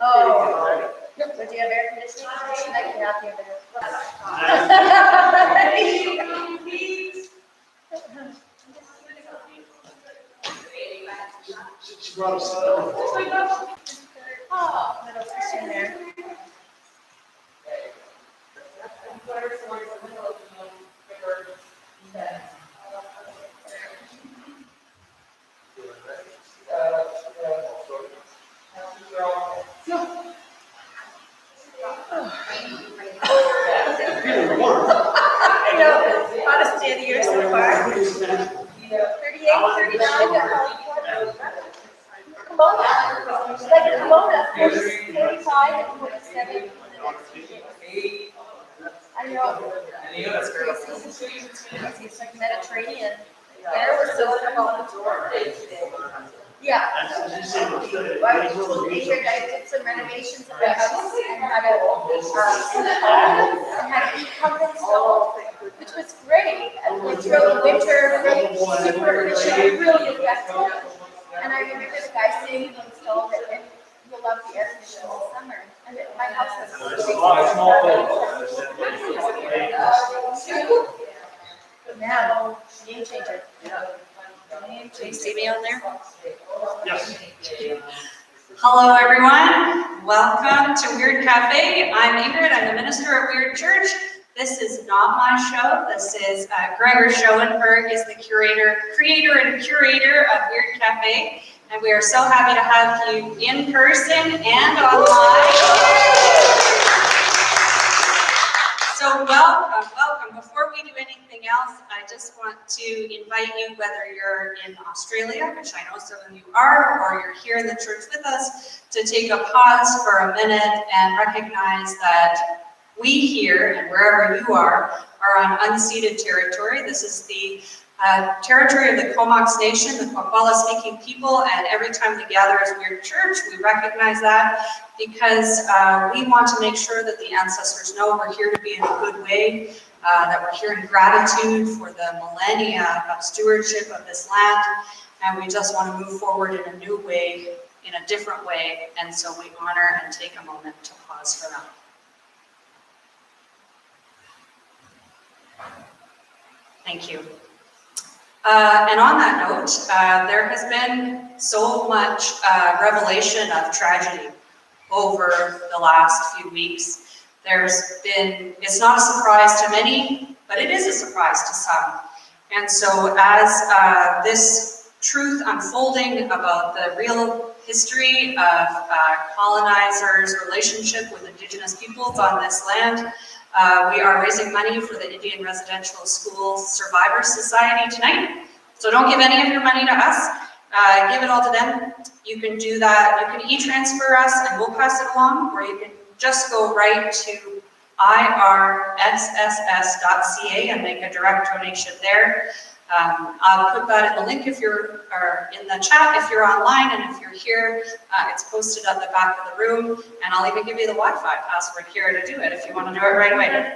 Oh. So do you have air conditioning? She might be happy about She brought us Oh, little fish in there. I know, hottest day of the year so far. 38, 39, Pomona, like Pomona, 45 and 47 for the next few days. I know. It's crazy. It's like Mediterranean. There was so yeah. I did some renovations in my house and had a heat pump installed, which was great. And like throughout the winter, super efficient, really effective. And I remember the guy saying he installed it, and you'll love the air conditioning in the summer. And my house was now, game changer. Can you see me on there? Yes. Hello, everyone. Welcome to Weird Cafe. I'm Ingrid. I'm the minister of Weird Church. This is not my show. This is Gregor Schoenberg is the creator and curator of Weird Cafe. And we are so happy to have you in person and online. So welcome. Before we do anything else, I just want to invite you, whether you're in Australia, which I know some of you are, or you're here in the church with us, to take a pause for a minute and recognize that we here, and wherever you are on unceded territory. This is the territory of the Comox Nation, the Kwakwala-speaking people, and every time we gather as Weird Church, we recognize that because we want to make sure that the ancestors know we're here to be in a good way, that we're here in gratitude for the millennia of stewardship of this land, and we just want to move forward in a new way, in a different way, and so we honor and take a moment to pause for that. Thank you. And on that note, there has been so much revelation of tragedy over the last few weeks. It's not a surprise to many, but it is a surprise to some. And so as this truth unfolding about the real history of colonizers' relationship with Indigenous peoples on this land, we are raising money for the Indian Residential School Survivors Society tonight. So don't give any of your money to us. Give it all to them. You can do that. You can e-transfer us and we'll pass it along, or you can just go right to irsss.ca and make a direct donation there. I'll put that in the link if you're in the chat, if you're online, and if you're here, it's posted at the back of the room, and I'll even give you the Wi-Fi password here to do it if you want to do it right away.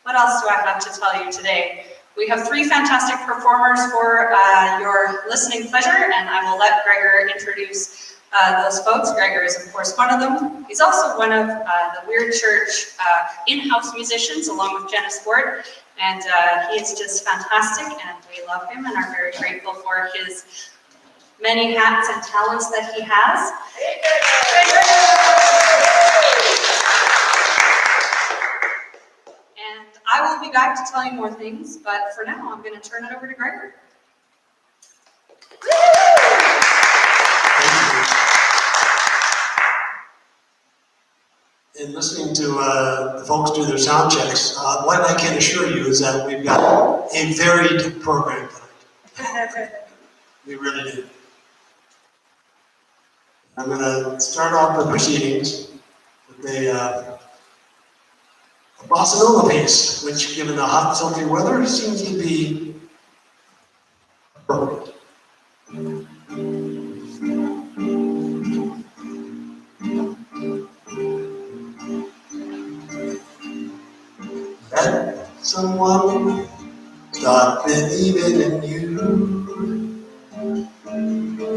What else do I have to tell you today? We have 3 fantastic performers for your listening pleasure, and I will let Gregor introduce those folks. Gregor is, of course, one of them. He's also one of the Weird Church in-house musicians, along with Jenna Sport. And he is just fantastic, and we love him and are very grateful for his many hats and talents that he has. And I will be back to tell you more things, but for now, I'm going to turn it over to Gregor. In listening to the folks do their sound checks, what I can assure you is that we've got a varied program tonight. We really do. I'm going to start off the proceedings with a bossa nova piece, which, given the hot, sultry weather, seems to be appropriate. Let someone start believing in you.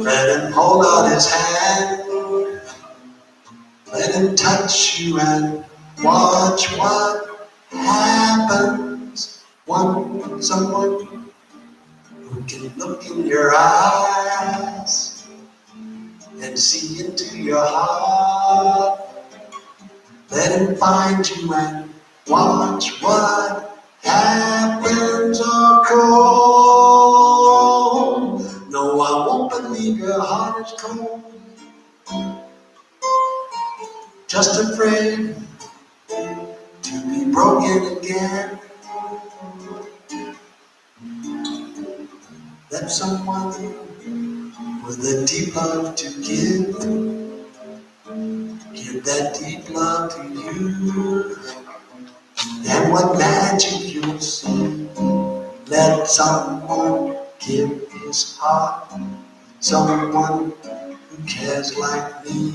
Let him hold out his hand Let him touch you and watch what happens. Someone who can look in your eyes and see into your heart. Let him find you and watch what happens or cold. No, I won't believe your heart is cold. Just afraid to be broken again. Let someone with a deep love to give that deep love to you. And what magic you'll see. Let someone give his heart, someone who cares like me.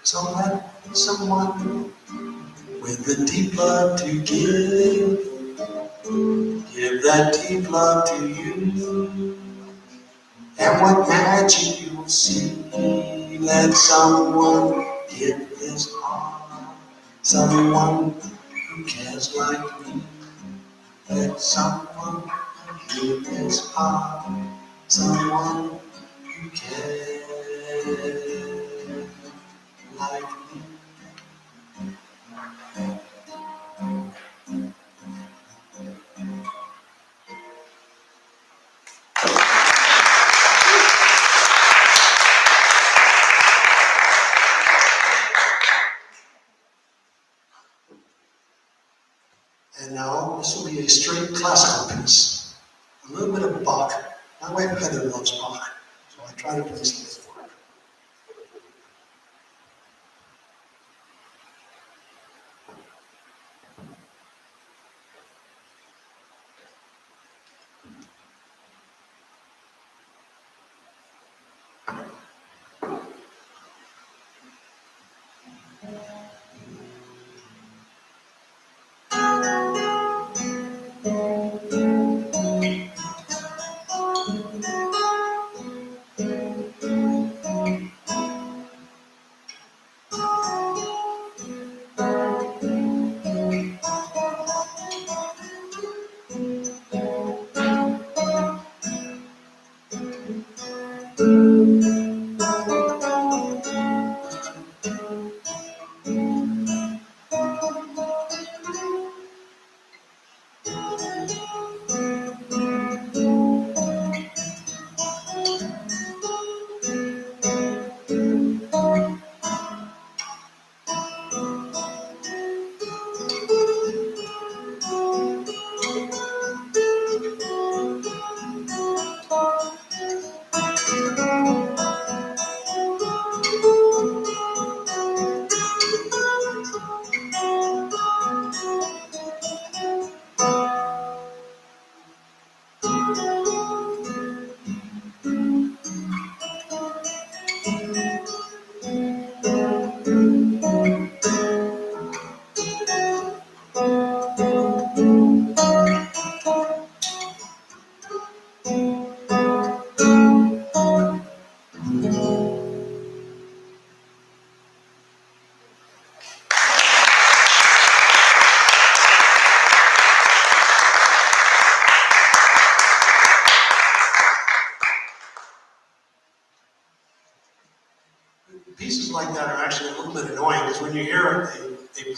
So let someone with a deep love to give that deep love to you. And what magic you'll see. Let someone give his heart, someone who cares like me. Let someone give his heart, someone who cares like me. And now this will be a straight classical piece. A little bit of Bach. My wife Heather loves Bach, so I try to play something for her.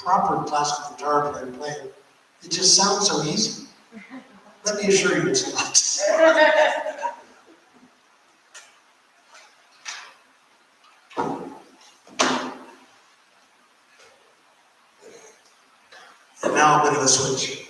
proper classical guitar player playing, it just sounds so easy. Let me assure you it's not. And now a bit of a switch.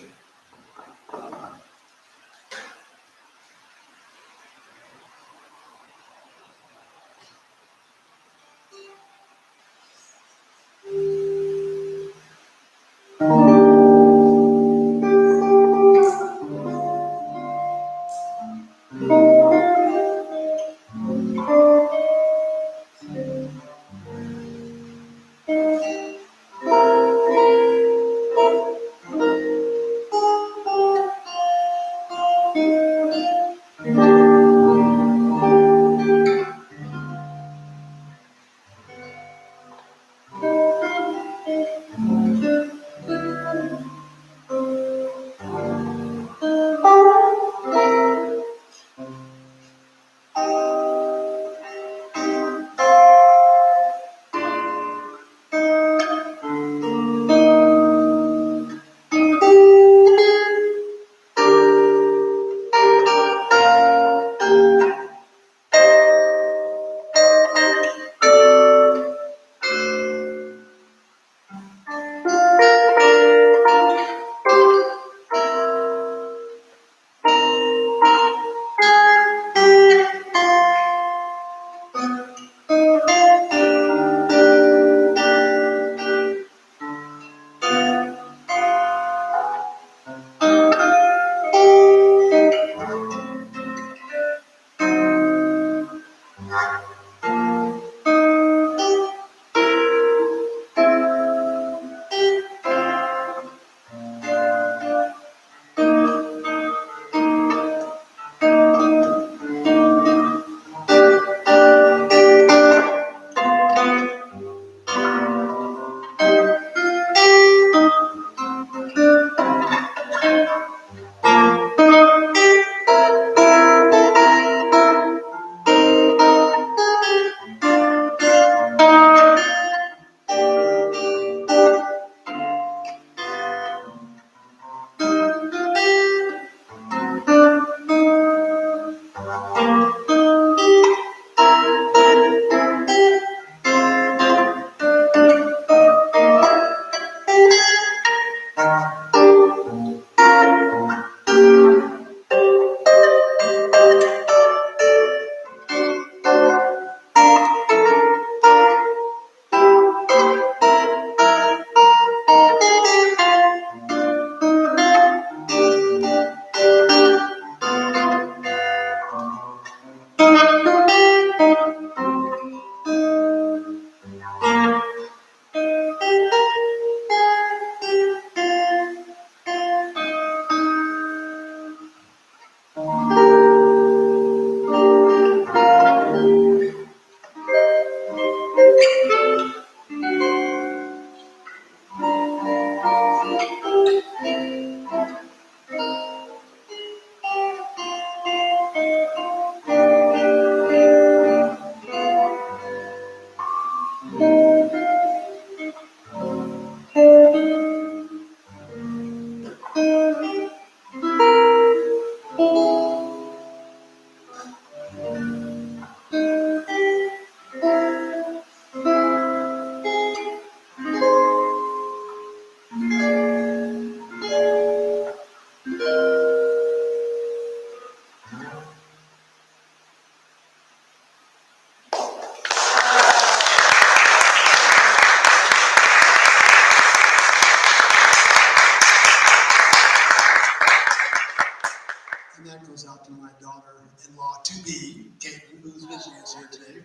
And that goes out to my daughter-in-law to be, Kate, who's visiting us here today.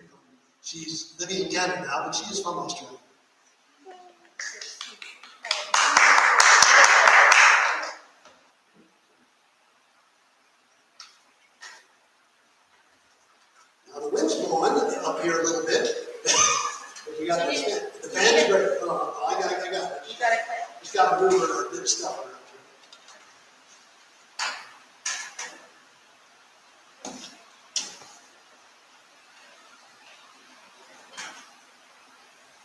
She's living in Canada now, but she is from Australia. Now the wind's blowing up here a little bit. We got the fan is great. Oh, I got it. You got it, Clint. Just got to move a bit of stuff around here.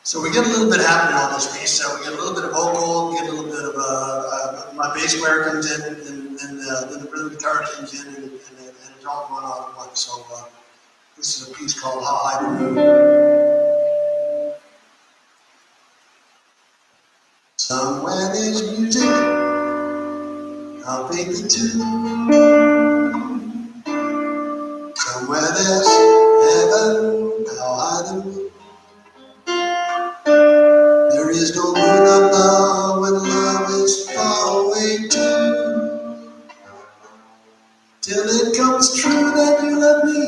So we get a little bit happening on this piece. So we get a little bit of vocal, we get a little bit of my bass player comes in, and then the rhythm guitar comes in, and it's all going on at once. So this is a piece called How High the Moon. Somewhere there's music, I'll take the tune. Somewhere there's heaven, how high the moon. There is no moon above when love is far away too. Till it comes true that you love me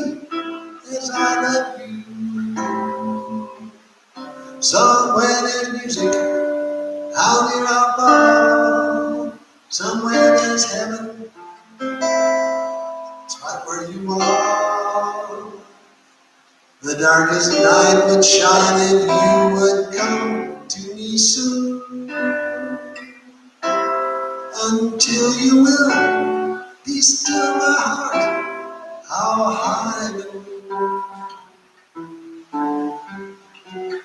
as I love you. Somewhere there's music, how near how far. Somewhere there's heaven, it's right where you are. The darkest night would shine if you would come to me soon. Until you will be still my heart, how high the moon.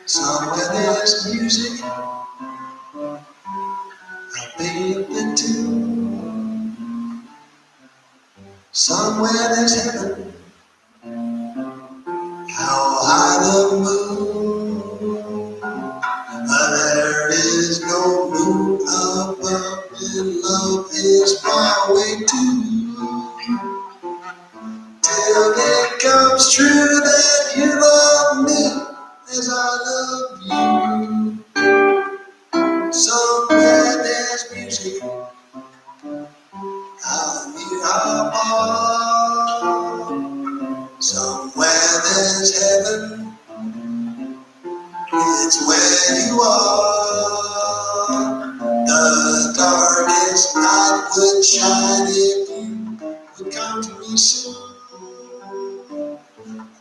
Somewhere there's music, I'll paint the tune. Somewhere there's heaven, how high the moon. There is no moon above when love is far away too. Till it comes true that you love me as I love you. Somewhere there's music, how near how far. Somewhere there's heaven, it's where you are. The darkest night would shine if you would come to me soon.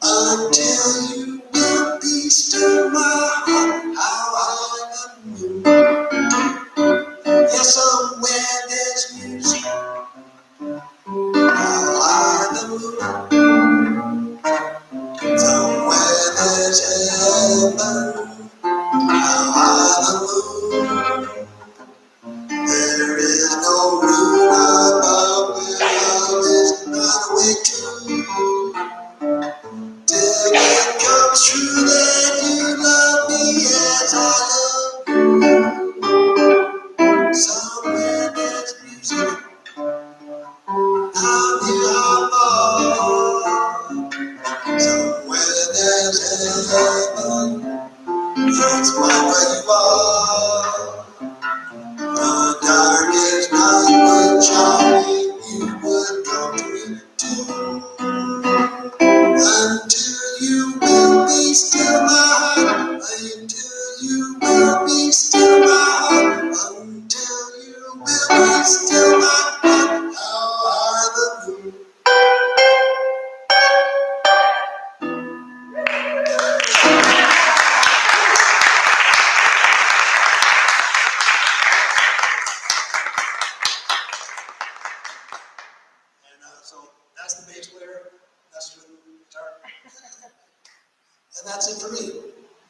Until you will be still my heart, how high the moon. Yes, somewhere there's music, how high the moon. Somewhere there's heaven, how high the moon. There is no moon above where love is not away too. Till it comes true that you love me as I love you. Somewhere there's music, how near how far. Somewhere there's heaven, it's right where you are. The darkest night would shine if you would come to me too. Until you will be still my heart, until you will be still my heart, until you will be still my heart, how high the moon. And so that's the bass player, that's the guitar, and that's it for me.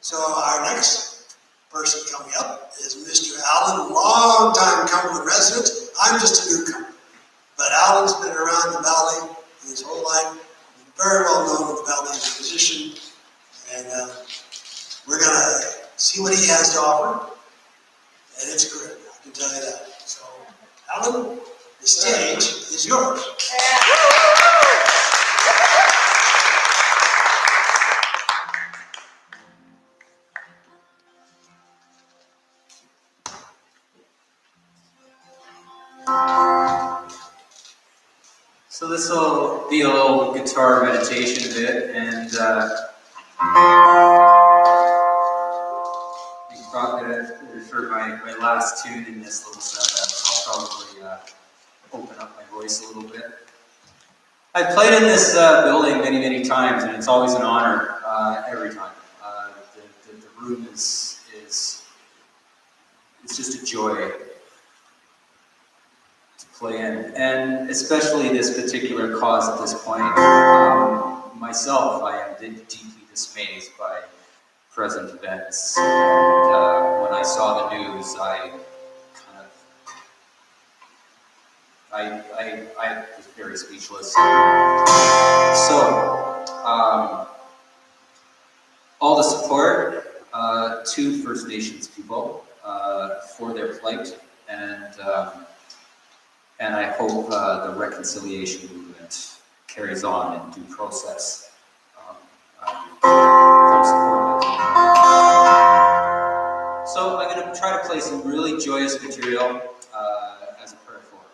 So our next person coming up is Mr. Alan, long time Cumberland resident. I'm just a newcomer, but Alan's been around the valley his whole life, very well known in the valley as a musician, and we're gonna see what he has to offer, and it's great, I can tell you that. So, Alan, the stage is yours. So this will be a little guitar meditation bit, and you can probably for my last tune in this little set. I'll probably open up my voice a little bit. I've played in this building many times, and it's always an honor every time. The room is it's just a joy to play in, and especially this particular cause at this point. Myself, I am deeply dismayed by present events. And when I saw the news, I was very speechless. So, all the support to First Nations people for their plight, and I hope the reconciliation movement carries on in due process. Full support. So I'm going to try to play some really joyous material as a prayer for it.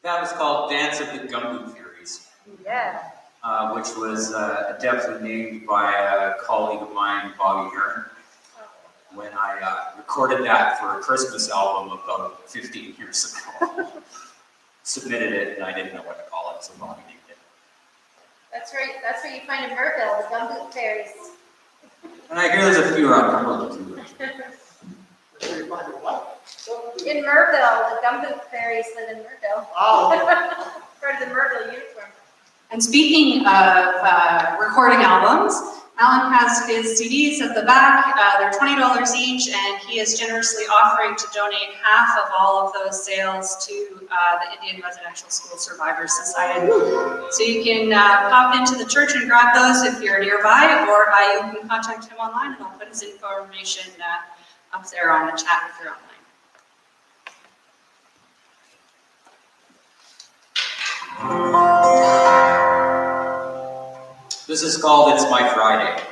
That was called Dance of the Gumbo Furies. Yeah. Which was adeptly named by a colleague of mine, Bobby Hearn. when I recorded that for a Christmas album about 15 years ago. Submitted it, and I didn't know what to call it, so Bonnie named it. That's right. That's what you find in Merville, the gumboot fairies. And I hear there's a few around Cumberland too. In Merville, the gumboot fairies live in Merville. Oh. Part of the Merville uniform. And speaking of recording albums, Alan has his CDs at the back. They're $20 each, and he is generously offering to donate half of all of those sales to the Indian Residential School Survivors Society. So you can pop into the church and grab those if you're nearby, or you can contact him online, and I'll put his information up there on the chat if you're online. This is called It's My Friday.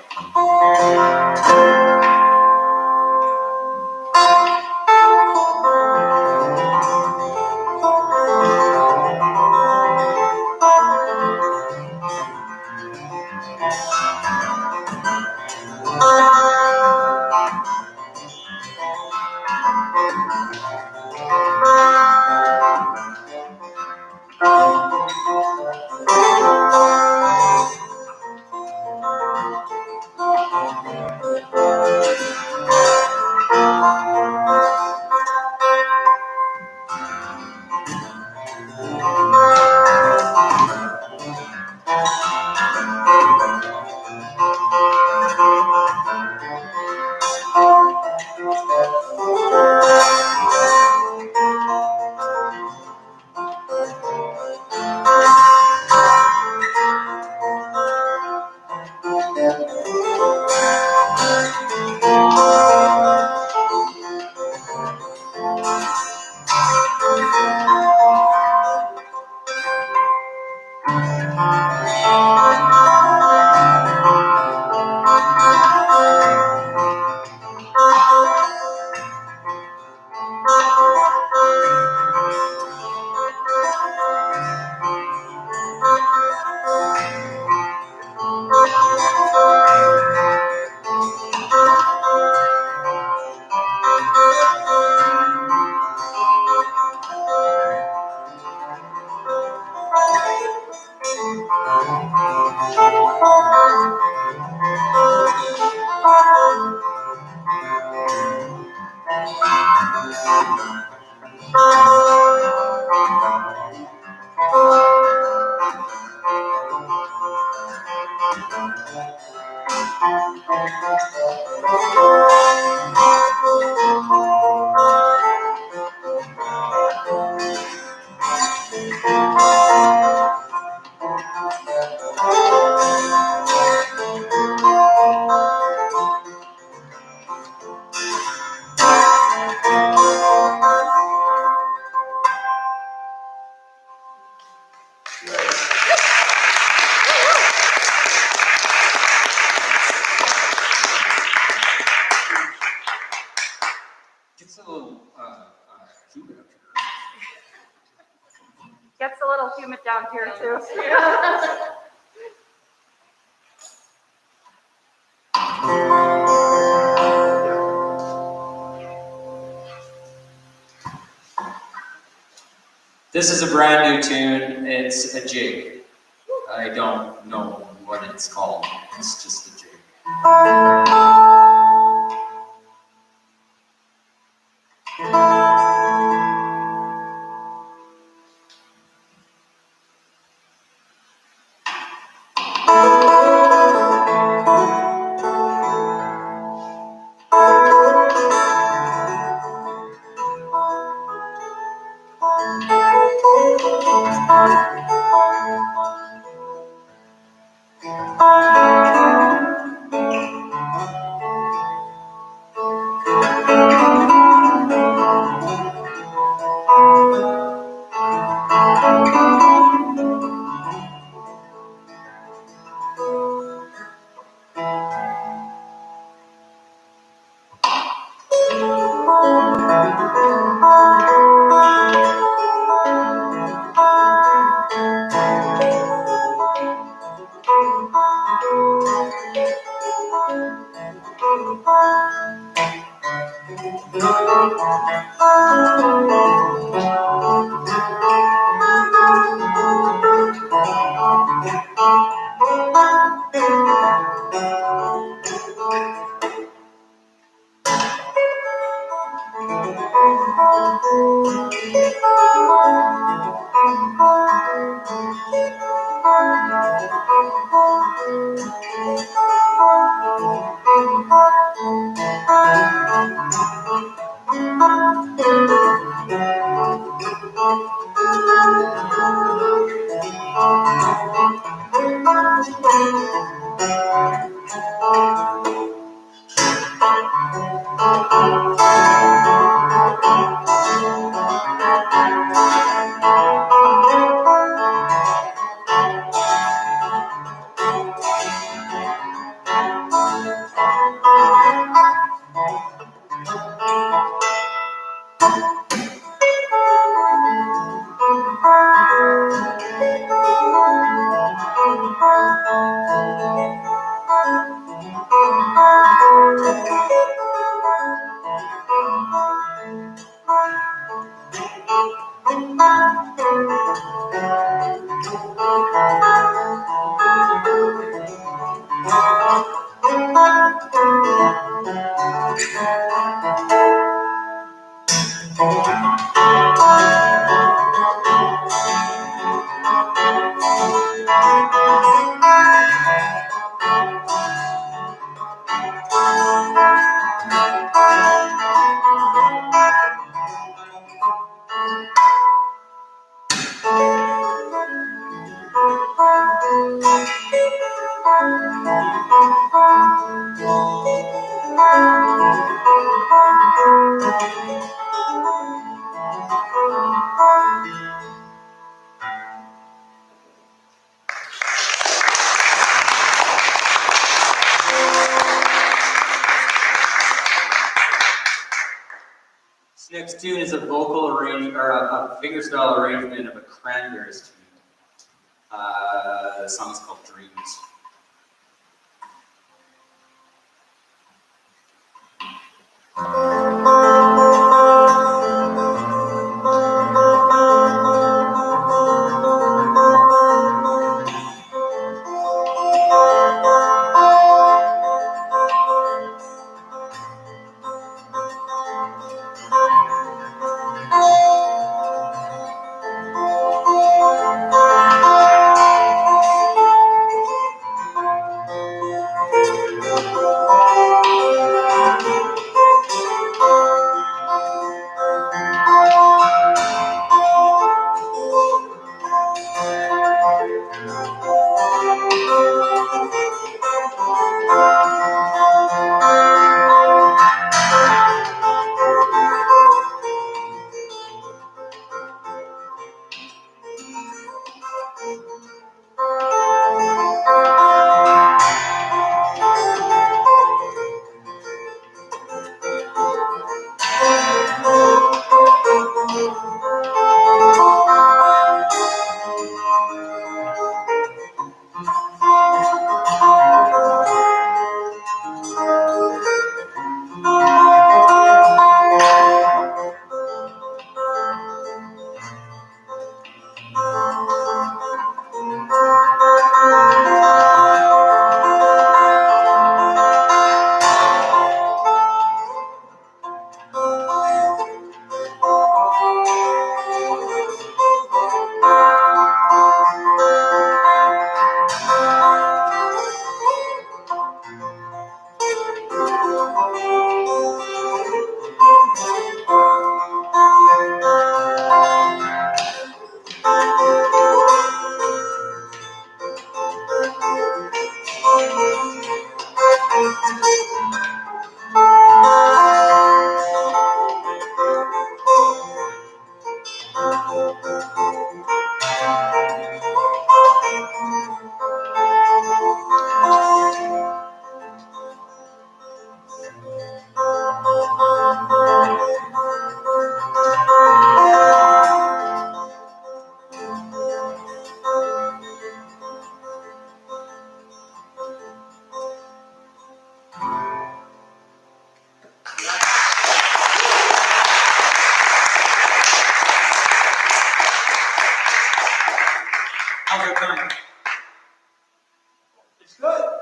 It's a little humid up here. Gets a little humid down here too. This is a brand new tune. It's a jig. I don't know what it's called. It's just a jig. This next tune is a vocal arrangement, or a fingerstyle arrangement of a Cranberries tune. The song is called Dreams.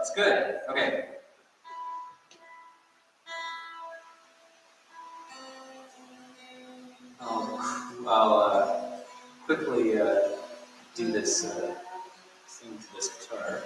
It's good. Okay. I'll quickly do this thing to this guitar.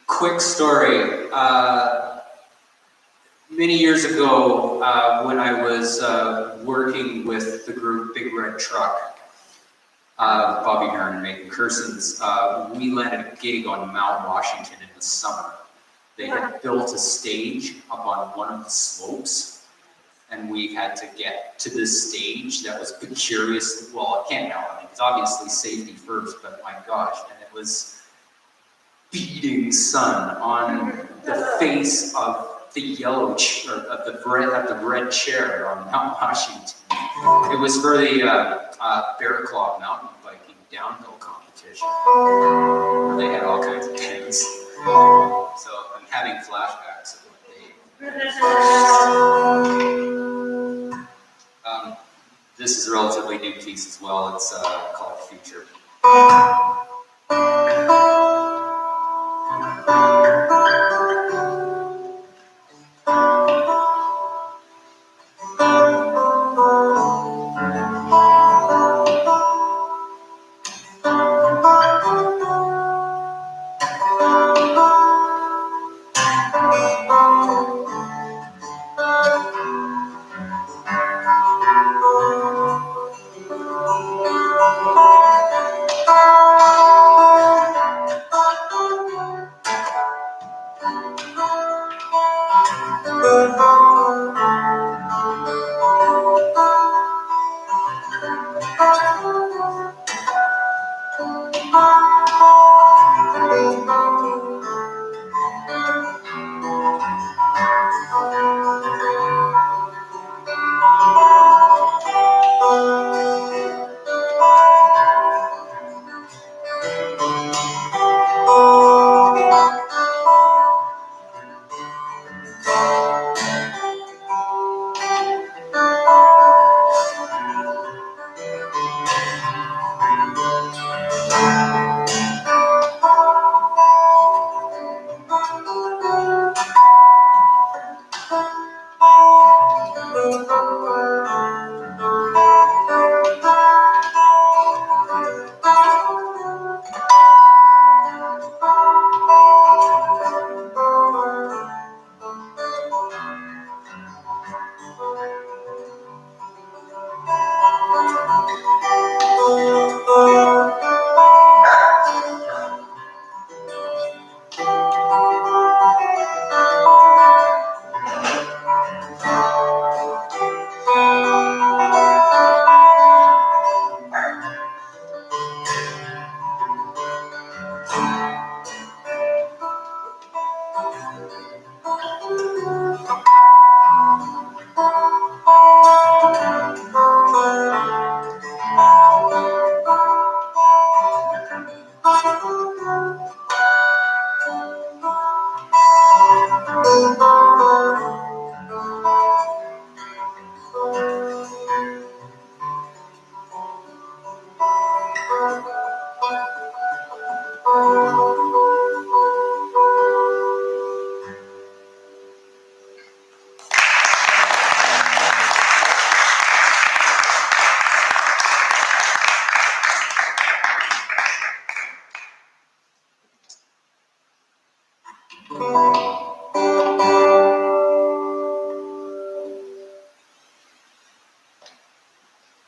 Quick story. Many years ago, when I was working with the group Big Red Truck, Bobby Hearn and Megan Kersons, we landed a gig on Mount Washington in the summer. They had built a stage up on one of the slopes, and we had to get to this stage that was curious. Well, it can't help. I mean, it's obviously safety first, but my gosh, and it was beating sun on the face of the yellow of the red chair on Mount Washington. It was for the Bear Claw mountain biking downhill competition. They had all kinds of things. So I'm having flashbacks of what they. This is a relatively new piece as well. It's called Future.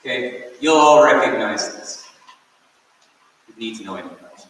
Okay, you'll all recognize this. It needs no introduction.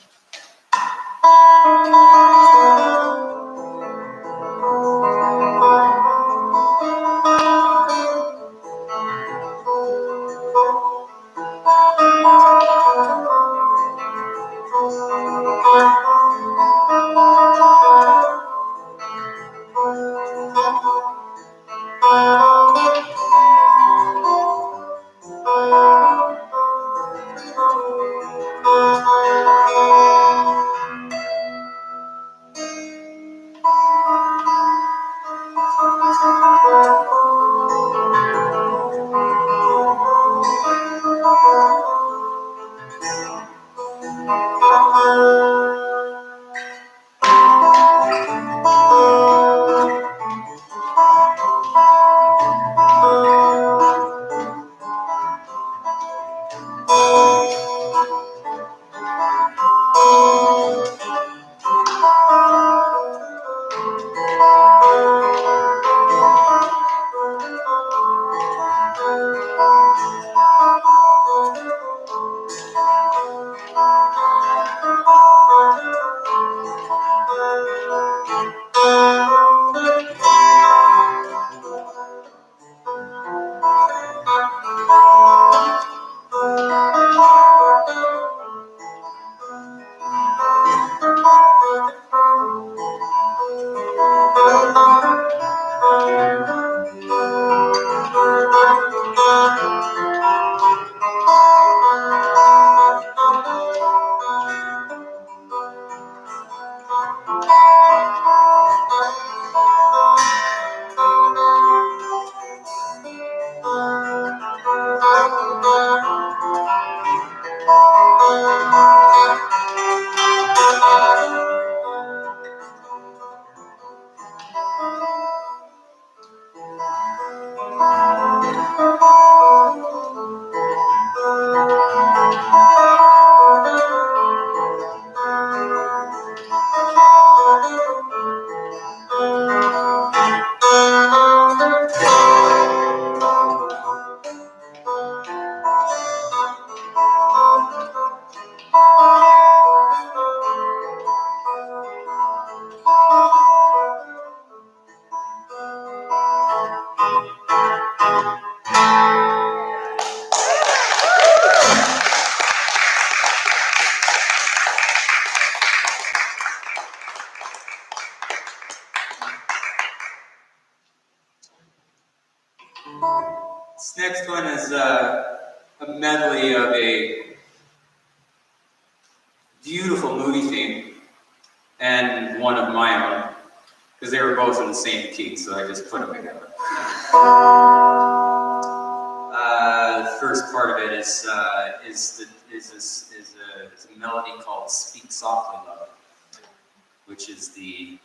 next one is a medley of a beautiful movie theme and one of my own, because they were both in the same key, so I just put them together. The first part of it is a melody called "Speak Softly, Love," which is the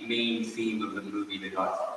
main theme of the movie The Godfather.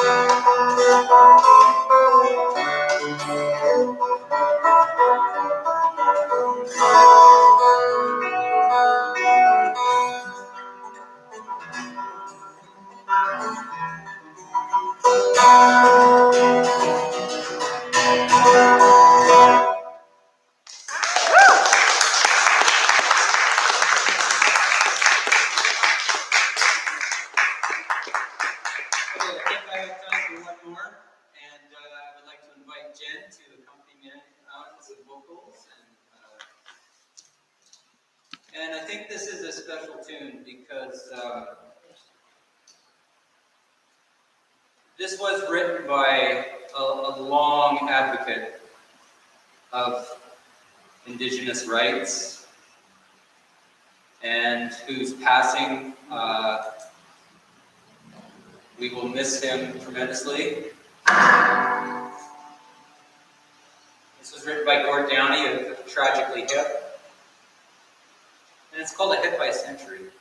Okay, I think I have time for one more, and I would like to invite Jen to accompany me out with some vocals. And I think this is a special tune because this was written by a long advocate of Indigenous rights, and whose passing, we will miss him tremendously. This was written by Gord Downey of Tragically Hip, and it's called A Hit by a Century.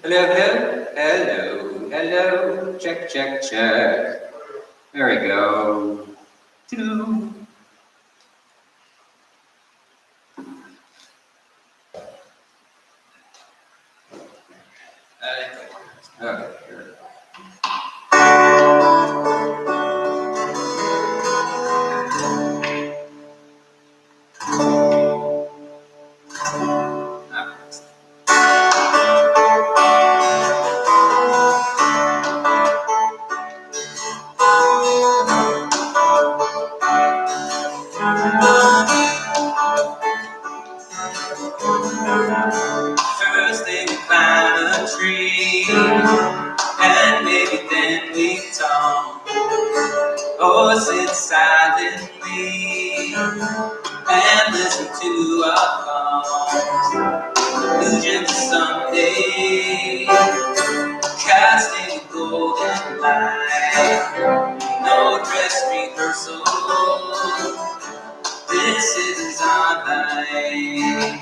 Hello, hello, check, check, check. There we go. Two. Okay, here. First they would climb a tree, and maybe then we talk, or sit silently and listen to our thoughts. Illusions someday, casting a golden light. No dress rehearsal, this is our night.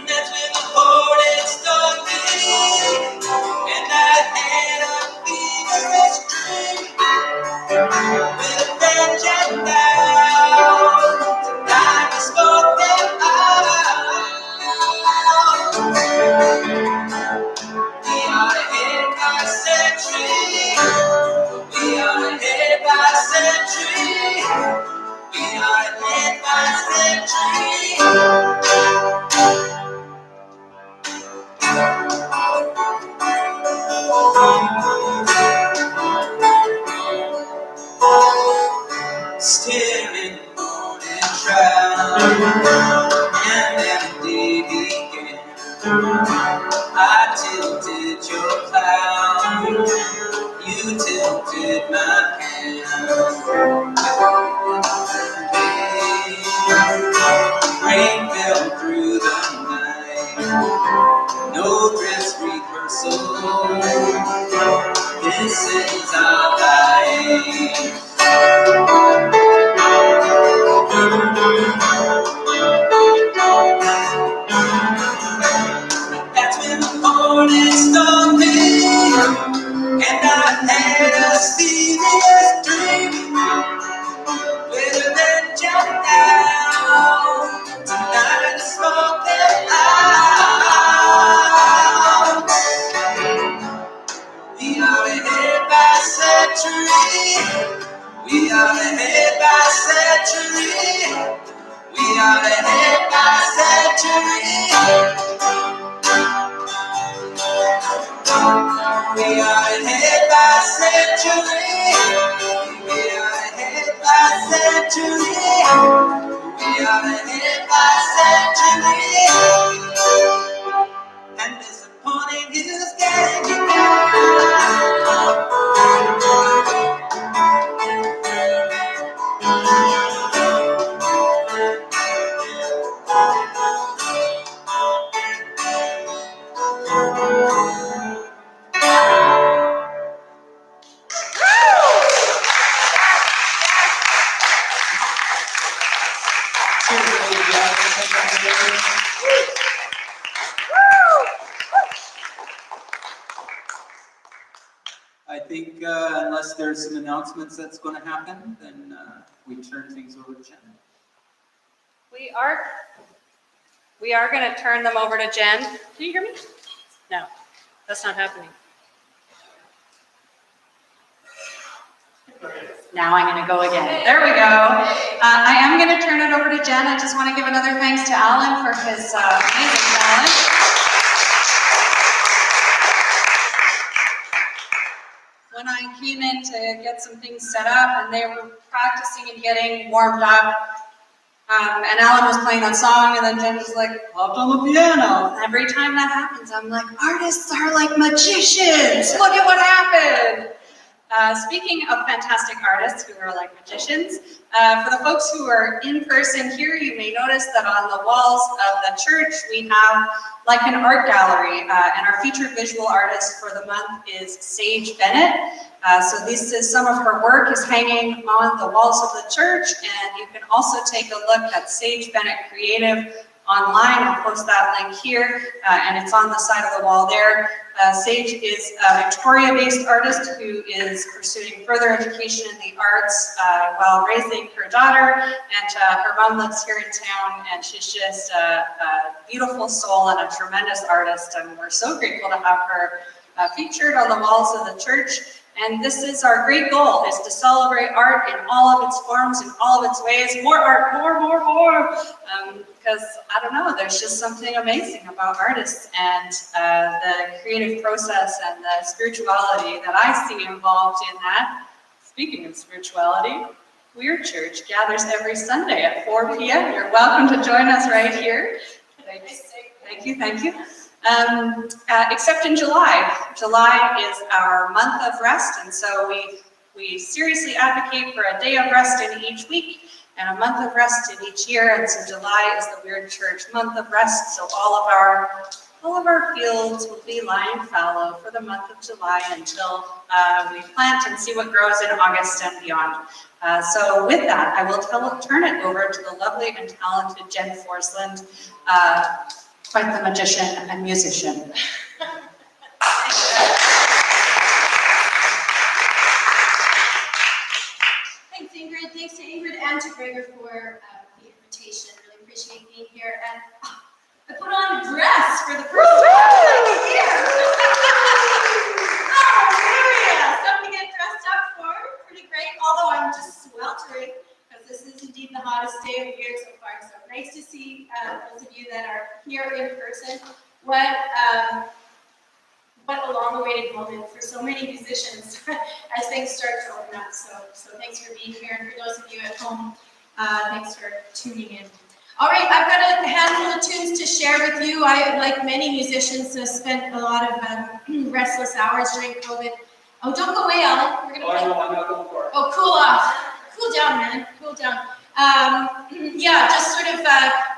That's when the morning started, and I had a feverish dream with a vengeance down. Tonight we spoke them out. We are ahead by a century. We are ahead by a century. We are ahead by a century. Still in the morning shroud, and then the day began. I tilted your cloud, you tilted my hand. Rain fell through the night, no dress rehearsal, this is our life. That's when the morning started, and I had a serious dream with a legend down. Tonight I smoke them out. We are ahead by a century. We are ahead by a century. We are ahead by a century. We are ahead by a century. We are ahead by a century. We are ahead by a century. And disappointing is getting you unless there's some announcements that's going to happen, then we turn things over to Jen. We are going to turn them over to Jen. Can you hear me? No, that's not happening. Now I'm going to go again. There we go. I am going to turn it over to Jen. I just want to give another thanks to Alan for his amazing talent. When I came in to get some things set up and they were practicing and getting warmed up, and Alan was playing that song, and then Jen was like, popped on the piano. And every time that happens, I'm like, artists are like magicians. Look at what happened. Speaking of fantastic artists who are like magicians, for the folks who are in person here, you may notice that on the walls of the church, we have like an art gallery, and our featured visual artist for the month is Sage Bennett. So this is some of her work is hanging on the walls of the church, and you can also take a look at Sage Bennett Creative online. I'll post that link here, and it's on the side of the wall there. Sage is a Victoria-based artist who is pursuing further education in the arts while raising her daughter, and her mom lives here in town, and she's just a beautiful soul and a tremendous artist, and we're so grateful to have her featured on the walls of the church. And this is our great goal, is to celebrate art in all of its forms, in all of its ways. More art, more. Because, I don't know, there's just something amazing about artists and the creative process and the spirituality that I see involved in that. Speaking of spirituality, Weird Church gathers every Sunday at 4 p.m. You're welcome to join us right here. Thank you. Except in July. July is our month of rest, and so we seriously advocate for a day of rest in each week and a month of rest in each year. And so July is the Weird Church month of rest. So all of our fields will be lying fallow for the month of July until we plant and see what grows in August and beyond. So with that, I will turn it over to the lovely and talented Jen Forsland, quite the magician and musician. Thanks to Ingrid and to Gregor for the invitation. Really appreciate being here. And I put on a dress for the first time here. Oh, something to get dressed up for. Pretty great. Although I'm just sweltering because this is indeed the hottest day of the year so far. So nice to see those of you that are here in person. What a long-awaited moment for so many musicians as things start to open up. So thanks for being here, and for those of you at home, thanks for tuning in. All right, I've got a handful of tunes to share with you. I, like many musicians, spent a lot of restless hours during COVID. Oh, don't go away, Alan. We're gonna play. I'm not going for it. Oh, cool off. Cool down, man. Cool down. Yeah, just sort of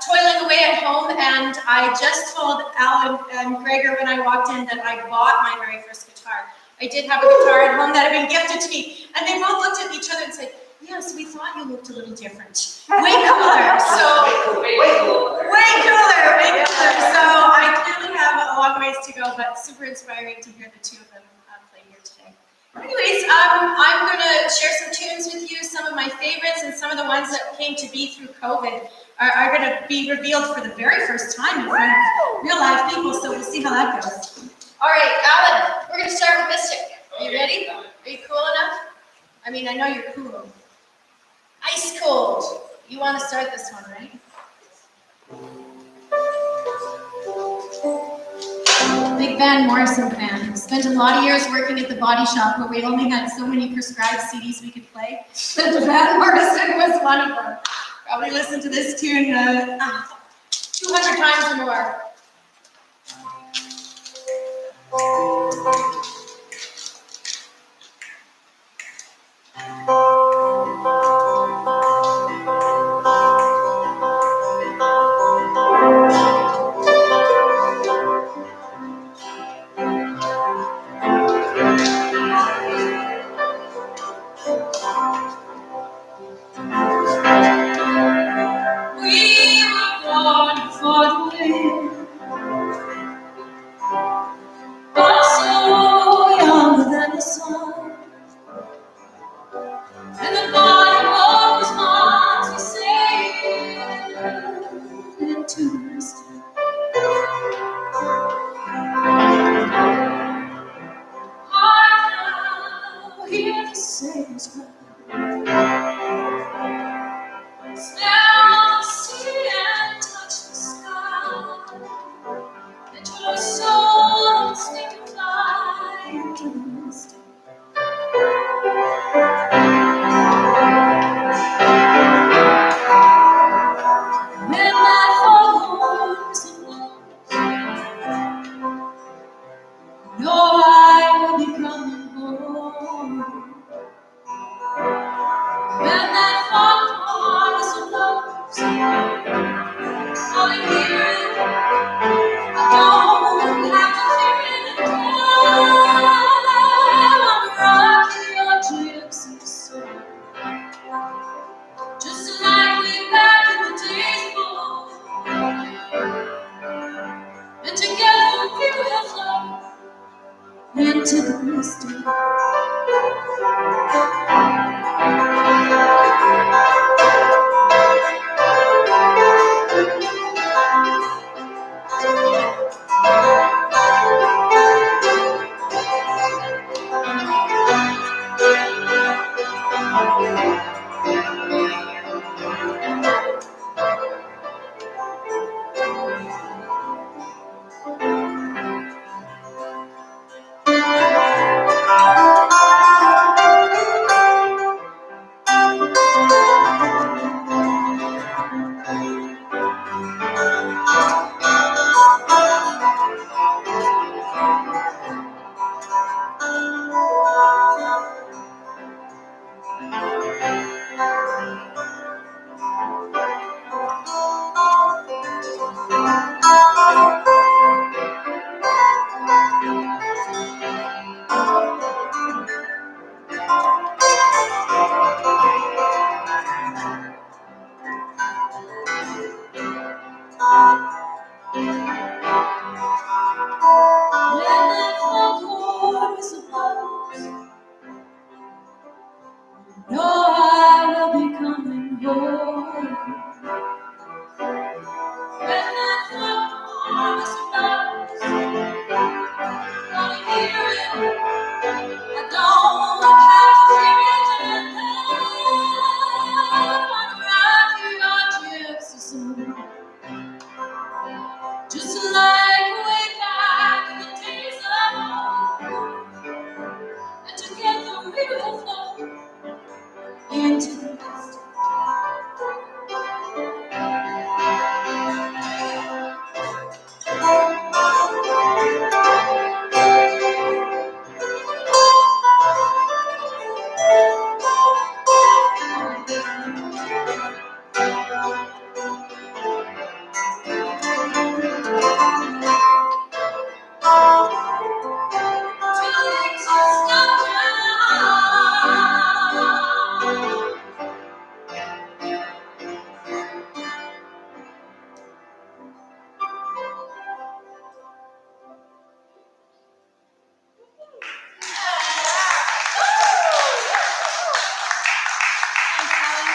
toiling away at home, and I just told Alan and Gregor when I walked in that I bought my very first guitar. I did have a guitar at home that had been gifted to me, and they both looked at each other and said, yes, we thought you looked a little different. Way cooler, so way cooler. So I clearly have a long ways to go, but super inspiring to hear the two of them play here today. Anyways, I'm going to share some tunes with you. Some of my favorites and some of the ones that came to be through COVID are going to be revealed for the very first time in front of real live people, so we'll see how that goes. All right, Alan, we're going to start with Mystic. Are you ready? Are you cool enough? I mean, I know you're cool. Ice cold. You want to start this one, right? Big Van Morrison fan. Spent a lot of years working at the body shop where we only had so many prescribed CDs we could play. But Van Morrison was one of them. Probably listened to this tune 200 times or more. We were born for the wind, but so younger than the sun. sails right. Smell the sea and touch the sky. Let your soul sneak and fly into the mist. When that foghorns and no, I will be coming home. When that foghorns and I'll be here. I don't have to fear it. I'm rocking your gypsy soul. Just like way back in the days before. And together we will fly into the misty. When that foghorns blows, no, I will be coming home. When that foghorns blows, I'll hear it. I don't have to fear it. And I'm rocking your gypsy soul. Just like way back in the days of old. And together we will float into the mist.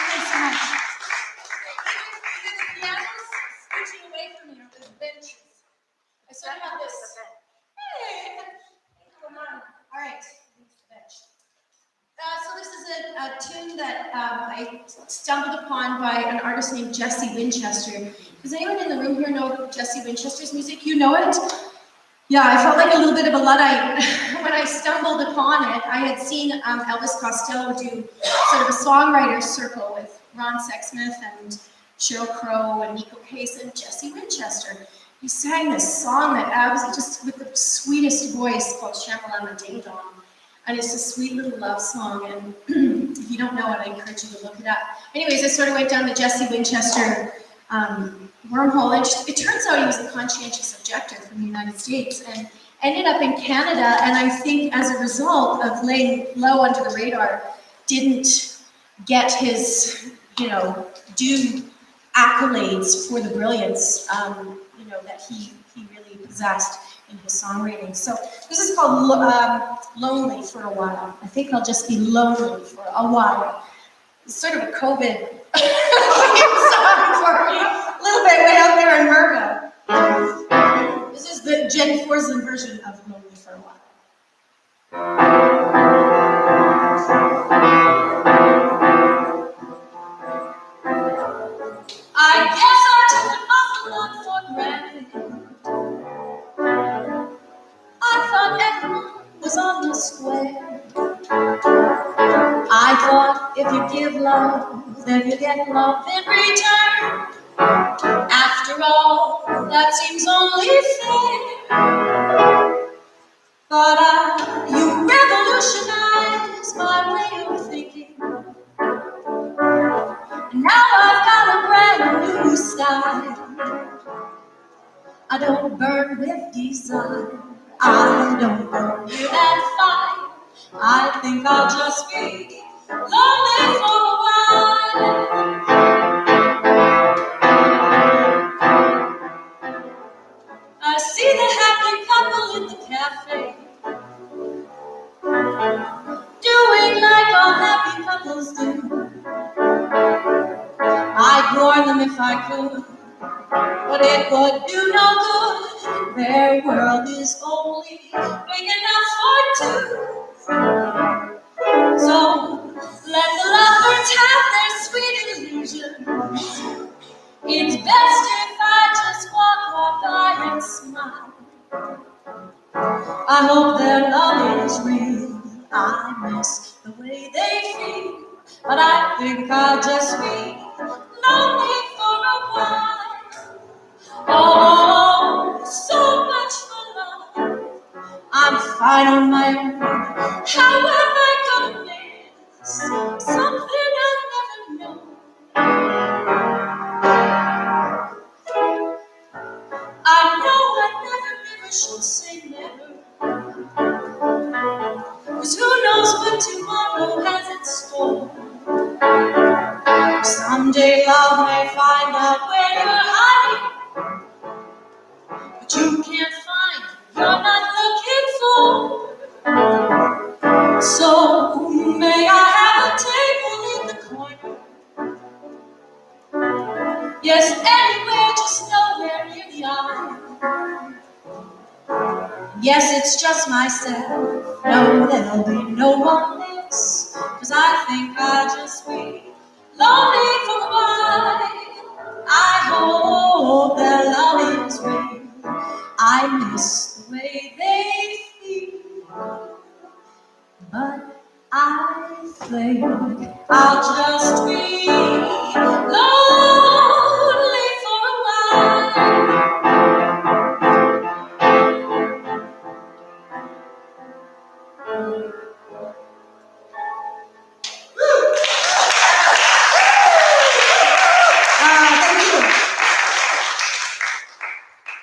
Thanks so much. Even the piano's scooching away from me on those benches. I sort of have this. Hey, come on. All right, bench. So this is a tune that I stumbled upon by an artist named Jesse Winchester. Does anyone in the room here know Jesse Winchester's music? You know it? Yeah, I felt like a little bit of a Luddite when I stumbled upon it. I had seen Elvis Costello do sort of a songwriter's circle with Ron Sexsmith and Sheryl Crow and Nico Case and Jesse Winchester. He sang this song that was just with the sweetest voice called Shamalama Ding Dong. And it's a sweet little love song, and if you don't know it, I encourage you to look it up. Anyways, I sort of went down the Jesse Winchester wormhole, and it turns out he was a conscientious objector from the United States and ended up in Canada, and I think as a result of laying low under the radar, didn't get his, due accolades for the brilliance, that he really possessed in his songwriting. So this is called Lonely for a While. I think I'll just be lonely for a while. It's sort of a COVID song for me. A little bit way out there in Merga. This is the Jen Forsland version of Lonely for a While. If you give love, then you get love in return. After all, that seems only fair. But you revolutionize my way of thinking. And now I've got a brand new style. I don't burn with desire. I don't burn with that fire. I think I'll just be lonely for a while. I see the happy couple in the cafe, doing like all happy couples do. I'd warn them if I could, but it would do no good. Their world is only big enough for two. So let the lovebirds have their sweet illusion. It's best if I just walk by and smile. I hope their love is real. I miss the way they feel, but I think I'll just be lonely for a while. Oh, so much for love. I'm fine on my own. How am I gonna miss something I'll never know? I know I never should say never. 'Cause who knows what tomorrow has in store? Someday love may find out where you're hiding, but you can't find what you're not looking for. So may I have a table in the corner? Yes, anywhere, just nowhere near the eye. Yes, it's just myself. No, there'll be no one else. 'Cause I think I'll just be lonely for a while. I hope their love is real. I miss the way they feel. But I think I'll just be lonely for a while. Thank you.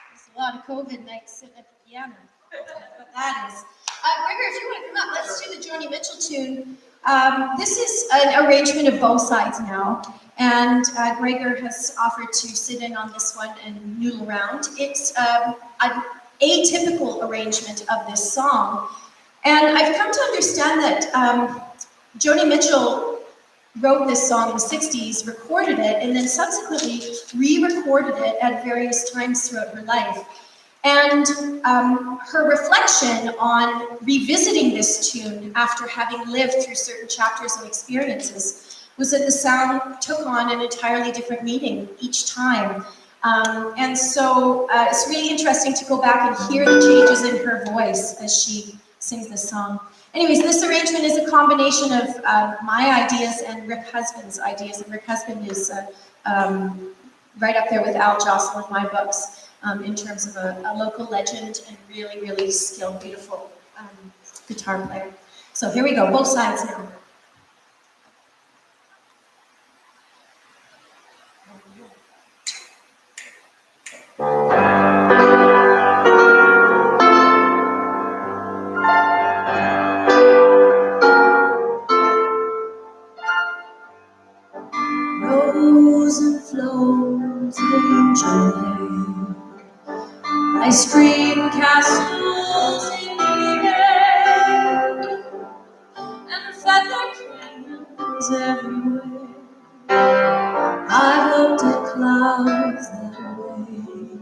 There's a lot of COVID nights sitting at the piano. But that is. Gregor, if you want to come up, let's do the Joni Mitchell tune. This is an arrangement of both sides now, and Gregor has offered to sit in on this one and noodle around. It's an atypical arrangement of this song, and I've come to understand that Joni Mitchell wrote this song in the 60s, recorded it, and then subsequently re-recorded it at various times throughout her life. And her reflection on revisiting this tune after having lived through certain chapters and experiences was that the sound took on an entirely different meaning each time. And so it's really interesting to go back and hear the changes in her voice as she sings this song. Anyways, this arrangement is a combination of my ideas and Rick Husband's ideas. And Rick Husband is right up there with Al Josselin in my books. In terms of a local legend and really, really skilled, beautiful guitar player. So here we go, both sides now. Rose and flows, angel hair, ice cream castles in the air, and feather crayons everywhere. I've looked at clouds that way,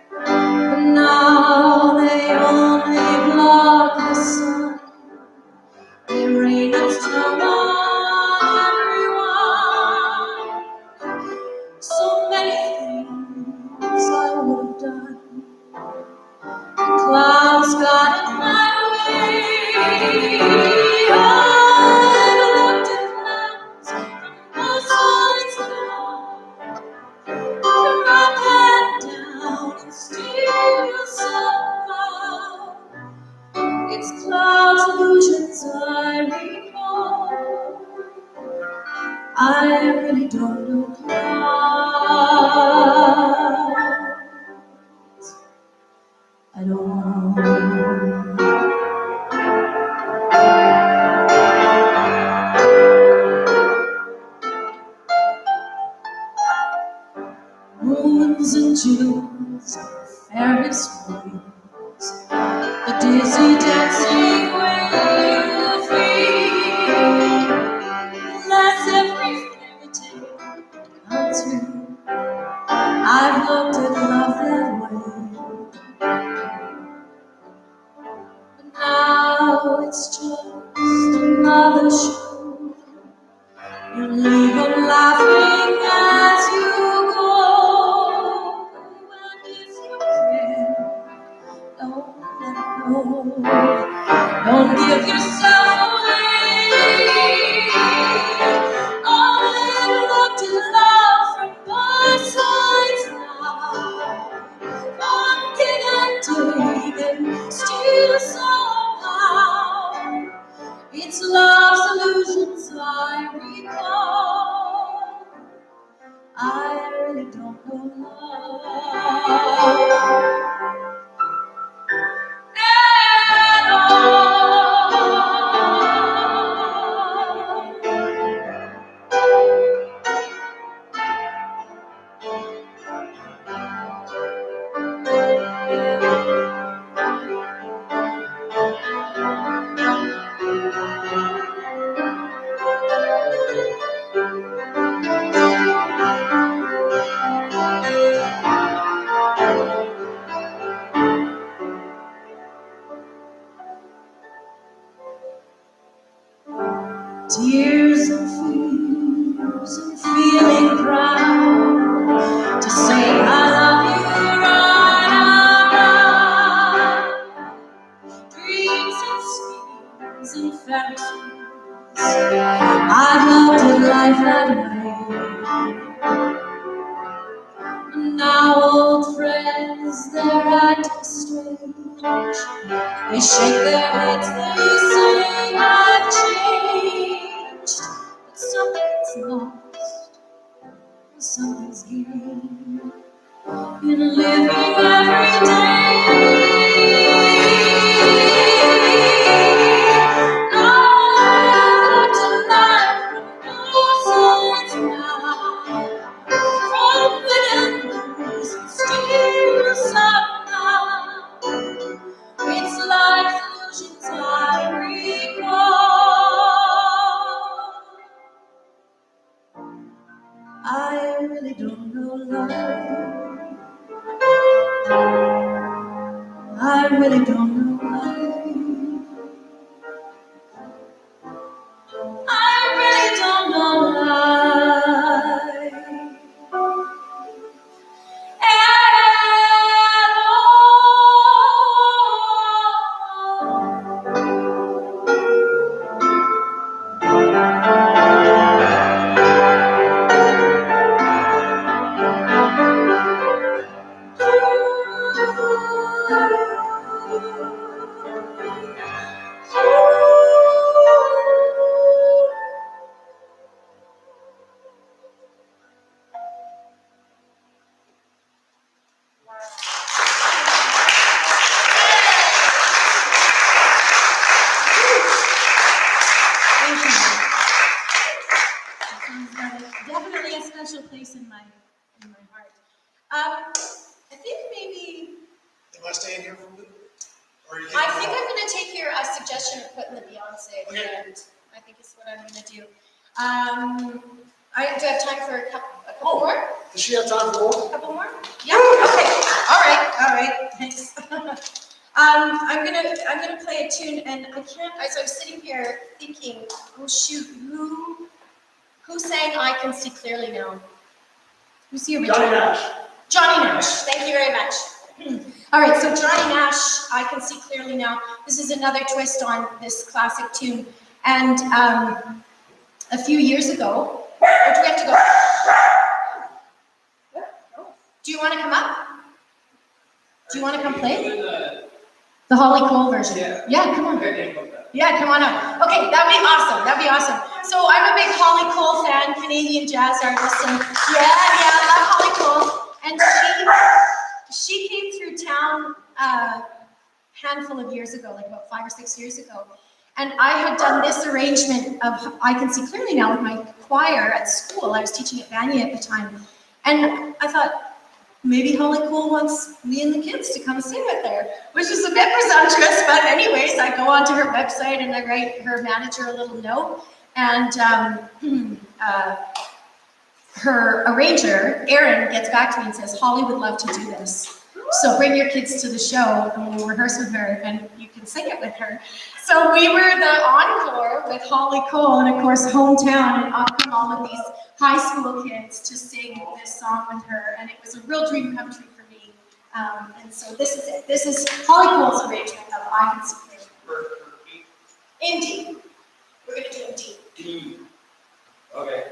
but now they only block the sun. They rain and snow on everyone. So many things I would have done. Clouds got in my way. I've looked recall. I really don't know clouds at all. Moons and Junes, Ferris wheels, the dizzy dancing wheel free. That's every fairy tale come true. I've looked at love that way, but now it's just another show. You leave them laughing as you go, and if you care, don't let go. Don't give yourself away. I've looked at love from both sides now. One can take and steal somehow. It's love's illusions I recall. I really don't know love at tears and fears and feeling proud to say I love you right out loud. Dreams and schemes and fantasies, I've looked at life that way. Now old friends, they're acting strange. They shake their heads, they say I've changed. But something's lost, and something's gained in living every day. I've to life from both sides now. From within lose and steal somehow. It's life's illusions I recall. I really don't know love. I really don't know love. I really don't know life at definitely a special place in my heart. I think maybe Am I staying here for a bit? Or are you I taking think off? I'm going to take your suggestion of putting the Beyonce at the Okay. end. I think it's what I'm going to do. I do have time for a couple more. Does she have time for more? A couple more? Yeah. Okay. All right. Thanks. I'm gonna play a tune, and I can't. So I'm sitting here thinking, oh shoot, who sang "I Can See Clearly Now"? Who's the original? Johnny Nash. Johnny Nash. Thank you very much. All right, so Johnny Nash, "I Can See Clearly Now." This is another twist on this classic tune, and a few years ago. Or do we have to go? Do you want to come up? Do you want to come play? The Holly Cole version. Yeah, come on. Yeah, come on up. Okay, that'd be awesome. That'd be awesome. So I'm a big Holly Cole fan, Canadian jazz artist, and yeah, I love Holly Cole. And she came through town a handful of years ago, like about 5 or 6 years ago. And I had done this arrangement of I Can See Clearly Now with my choir at school. I was teaching at Vanier at the time. And I thought, maybe Holly Cole wants me and the kids to come sing with her, which is a bit presumptuous, but anyways, I go onto her website and I write her manager a little note. And her arranger, Erin, gets back to me and says, Holly would love to do this. So bring your kids to the show and we'll rehearse with her and you can sing it with her. So we were the encore with Holly Cole and of course hometown, and up come all of these high school kids to sing this song with her, and it was a real dream come true for me. And so this is it. This is Holly Cole's arrangement of I Can See Clearly. In D. We're going to do it in D. D. Okay.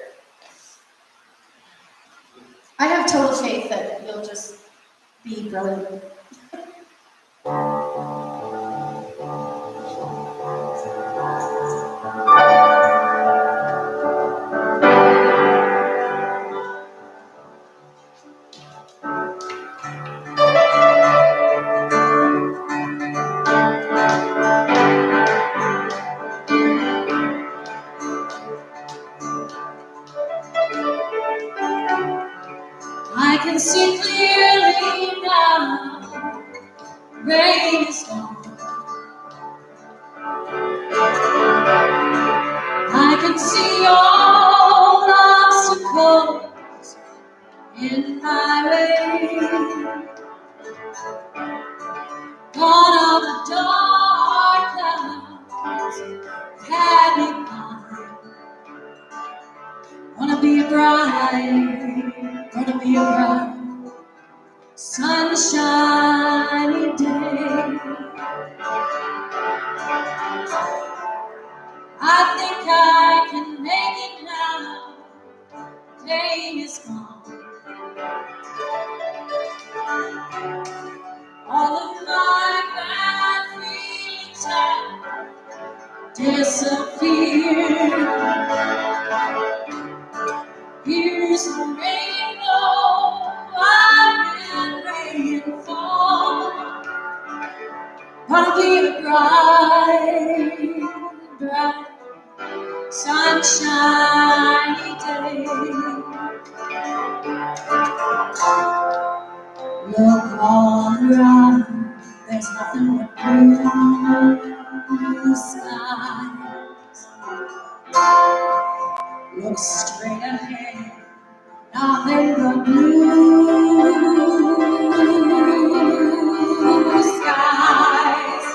I have total faith that you'll just be brilliant. I can see clearly now, rain is gone. I can see all obstacles in my way. Gone are the dark clouds, had me blind. Gonna be a bright sunshiny day. I think I can make it now. Pain is gone. All of my bad feelings have disappeared. Here's the rainbow, I've been rainfall. Gonna be a bright sunshiny day. Look all around, there's nothing but blue skies. Look straight ahead, nothing but blue skies.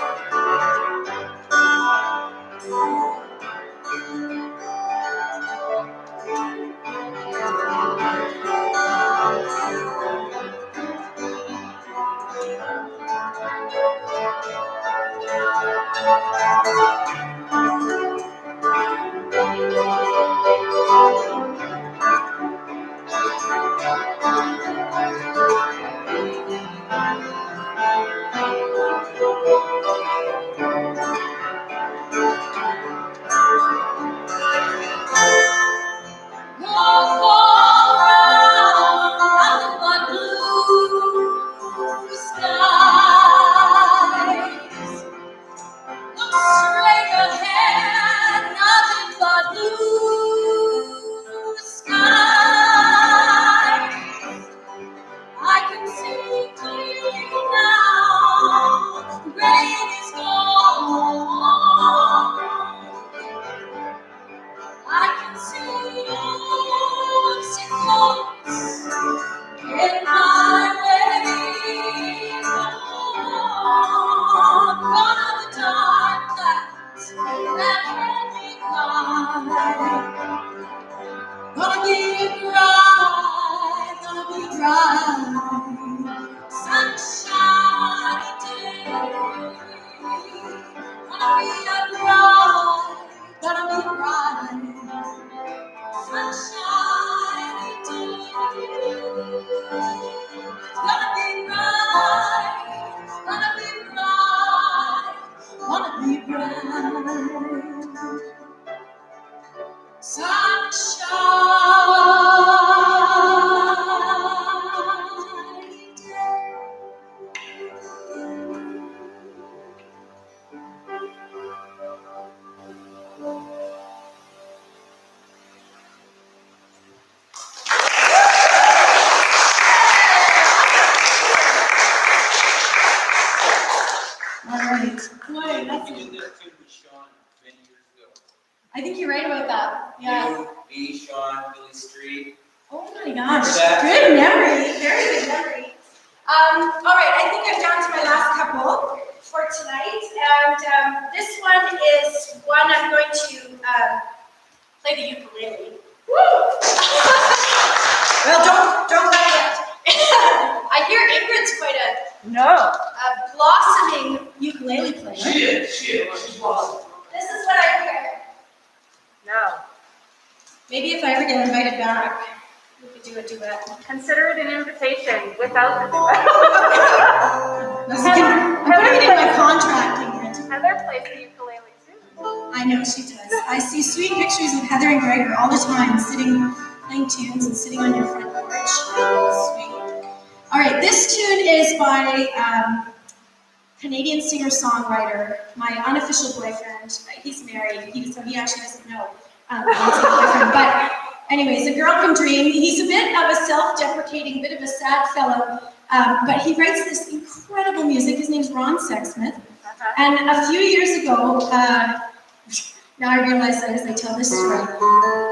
Wanna be bright. That's We did this tune with Sean many years ago. I think you're right about that. Yeah. You, me, Sean, Billy Street. Oh my gosh. That- Good memory. Very good memory. All right, I think I'm down to my last couple for tonight. And this one is one I'm going to play the ukulele. Woo! Well, don't let it. I hear Ingrid's quite No. a blossoming ukulele player. She is, she's awesome. This is what I hear. No. Maybe if I ever get invited back, we could do a duet. Consider it an invitation without the I'm putting it in my contract, Ingrid. Heather plays the ukulele too. I know she does. I see sweet pictures of Heather and Gregor all the time, sitting, playing tunes and sitting on your front porch. Sweet. All right, this tune is by Canadian singer-songwriter, my unofficial boyfriend. He's married, so he actually doesn't know he's my boyfriend. But anyways, A Girl Can Dream. He's a bit of a self-deprecating, bit of a sad fellow, but he writes this incredible music. His name's Ron Sexsmith. And a few years ago, now I realize that as I tell this story,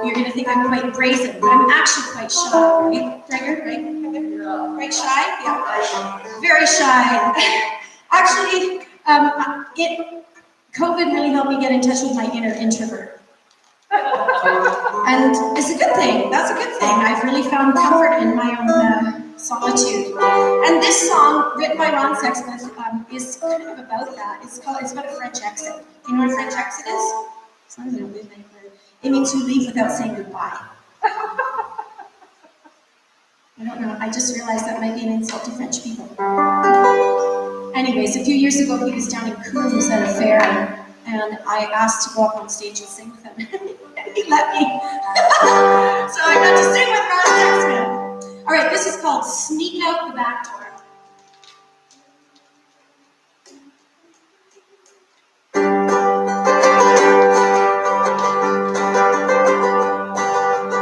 you're going to think I'm quite brazen. I'm actually quite shy, right, Gregor? Right? Quite shy? Yeah. Very shy. Actually, COVID really helped me get in touch with my inner introvert. And it's a good thing. That's a good thing. I've really found comfort in my own solitude. And this song, written by Ron Sexsmith, is kind of about that. It's about a French exit. You know what a French exit is? As long as I don't lose my word. It means you leave without saying goodbye. I don't know. I just realized that might be an insult to French people. Anyways, a few years ago, he was down in Cruise at a fair, and I asked to go up on stage and sing with him. And he let me. So I got to sing with Ron Sexsmith. All right, this is called Sneak Out the Back Door.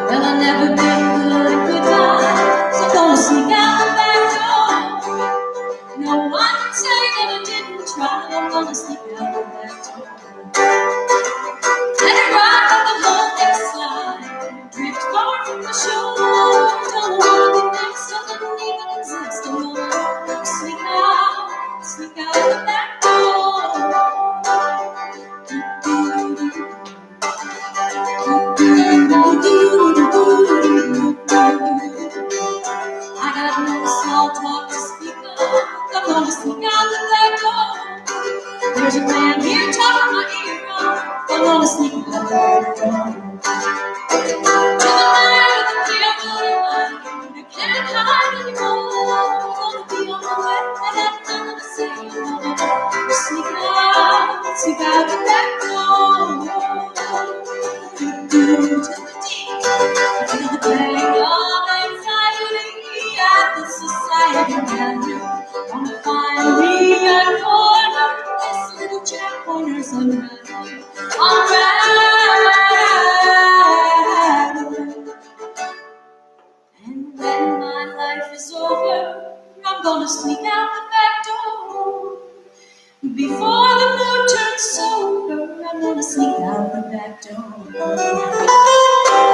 Well, I've never been good at goodbye, so gonna sneak out the back door. No one can say that I didn't try, I'm gonna sneak out the back door. Let it ride on the whole slide, drift far from the shore. Don't wanna be next, doesn't even exist anymore. Sneak out the back door. I got no small talk to speak of. I'm gonna sneak out the back door. There's a man here talking my ear off. I'm gonna sneak out the back door. To the night of the devil, you can't hide anymore. I'm gonna be on my way, I got nothing to say. I'm gonna sneak out the back door. To the deep, to the plague of anxiety at the society gathering. Gonna find me a corner, this little jack corner's unraveling. And when my life is over, I'm gonna sneak out the back door. Before the moon turns sober, I'm gonna sneak out the back door.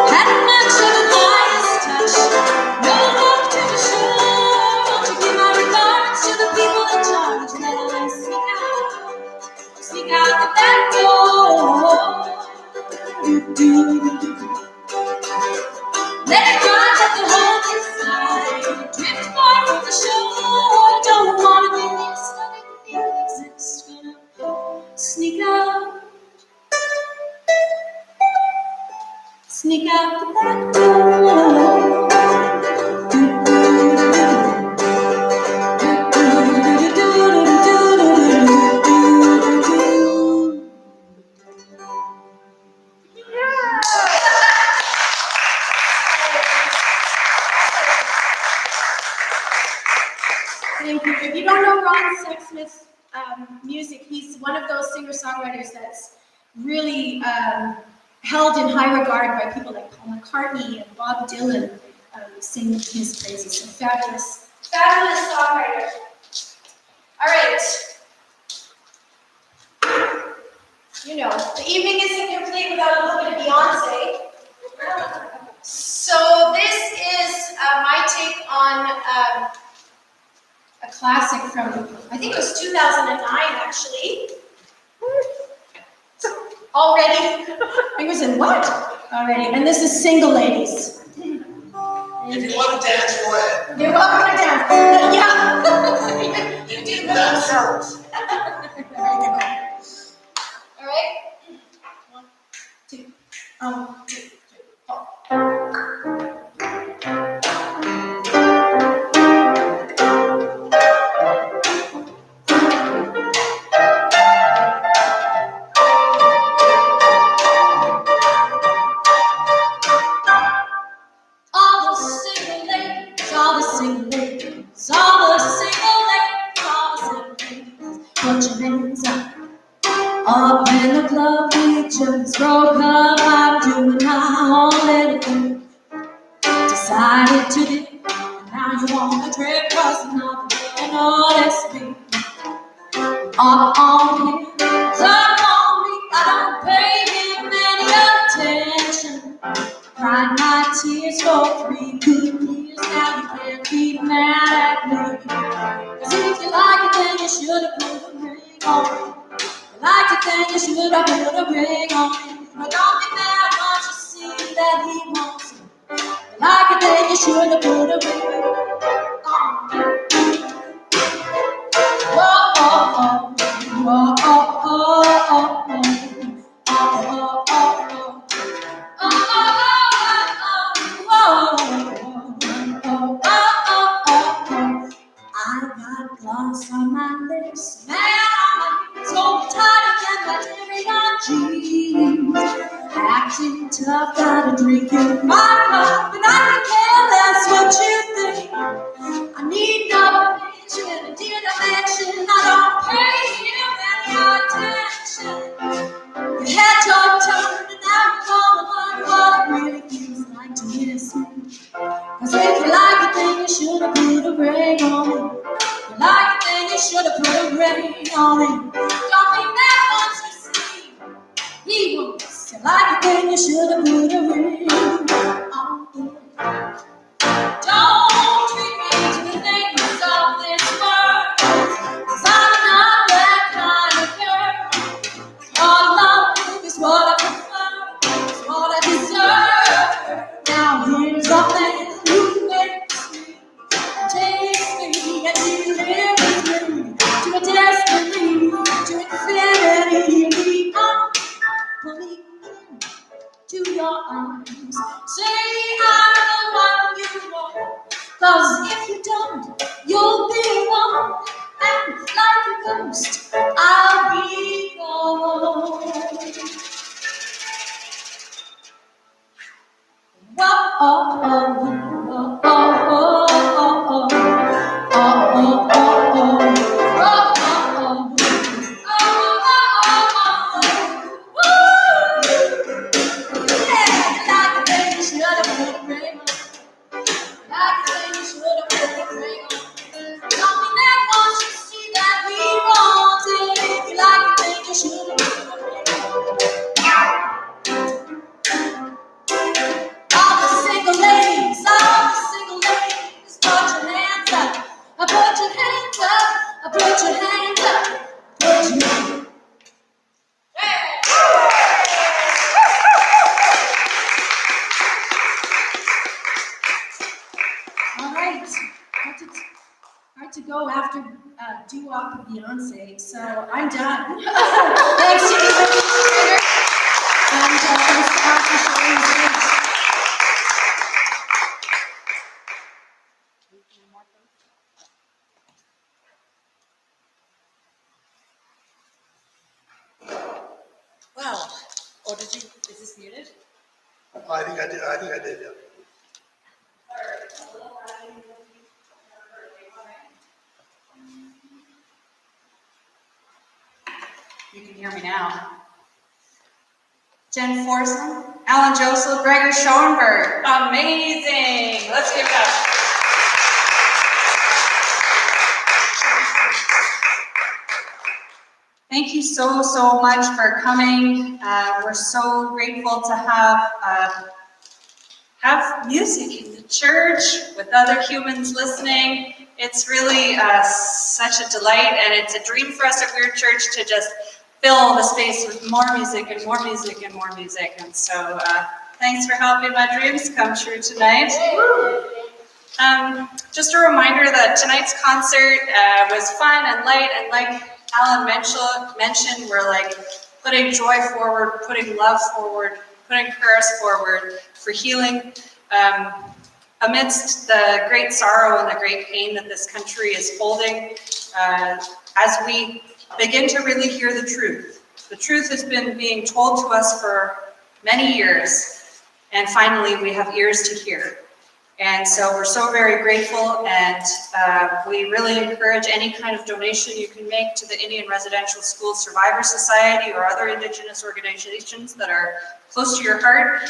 Hadn't much of a Midas touch, no love to be sure. Won't you give my regards to the people in charge? Let I sneak out the back door. Let it run, let the whole inside drift far from the shore. Don't wanna be mixed up in the exist. Gonna sneak out the back door. if you don't know Ron Sexsmith's music, he's one of those singer-songwriters that's really held in high regard by people like Paul McCartney and Bob Dylan. Sing his praises. So fabulous, fabulous songwriter. All right. You know, the evening isn't complete without a little bit of Beyonce. So this is my take on a classic from, I think it was 2009 actually. Already. It was in what? Already. And this is Single Ladies. If you want to dance, go ahead. You're welcome to dance. Yeah. You do That's that. yours. There you go. All right. 1, 2, all the single ladies, all the single ladies, all the single ladies, all the single ladies, put your hands up. Up in the club, we just broke up. I'm doing my own little thing. Decided to dip, and now you want to trip, 'cause nothing can notice me. Up on him, up on me, I don't pay him any attention. Cried my tears for 3 good years, now you can't be mad at me. 'Cause if you like it, then you should have put a ring on it. Like it, then you should have put a ring on it. But don't be mad once you see that he wants it. Like it, then you should have put a ring on it. Whoa, oh, oh, whoa, oh, oh, oh, oh, oh, oh, oh, I got gloss on my lips, man on my knees, hold tighter than my dairy on jeans. Acting tough, got a drink in my cup, and I don't care less what you think. I need no mention, a dear dimension, I don't pay him any attention. Your head your turn, and now you're gonna learn what it really feels like to miss me. 'Cause if you like it, then you should have put a ring on it. You like it, then you should have put a ring on it. Don't be mad once you see he wants. You like it, then you should have put a ring on it. Don't treat me to the things of this world, 'cause I'm not that kind of girl. Your love is what I prefer, is what I deserve. Now here's the man who makes me, takes me, and delivers me to a destiny, to infinity. Beyond, pulling into your arms, say I'm the one you want. 'Cause if you don't, you'll be wrong, and like a ghost, I'll be gone. Whoa, oh, oh, oh, oh, oh, oh, oh, oh, oh, oh, oh, oh, yeah, like a baby, should have put a ring on. Like a baby, should have put a ring on. Don't be mad once you see that we want it. If you like it, then you should have put a ring on. All the single ladies, put your hands up. I put your hands up. I put your hands up. Put your hands up. All right. Hard to go after doo-wop with Beyonce, so I'm done. Thanks to you, and thanks to Art for showing the stage. Wow. Oh, did you, is this muted? I think I did, yeah. hear me now. Jen Forson, Alan Joseph, Gregor Schoenberg. Amazing. Let's give it up. Thank you so, so much for coming. We're so grateful to have music in the church with other humans listening. It's really such a delight, and it's a dream for us at Weird Church to just fill the space with more music and more music and more music. And so thanks for helping my dreams come true tonight. Just a reminder that tonight's concert was fun and light, and like Alan mentioned, we're like putting joy forward, putting love forward, putting prayers forward for healing amidst the great sorrow and the great pain that this country is holding. As we begin to really hear the truth. The truth has been being told to us for many years, and finally we have ears to hear. And so we're so very grateful, and we really encourage any kind of donation you can make to the Indian Residential School Survivor Society or other Indigenous organizations that are close to your heart.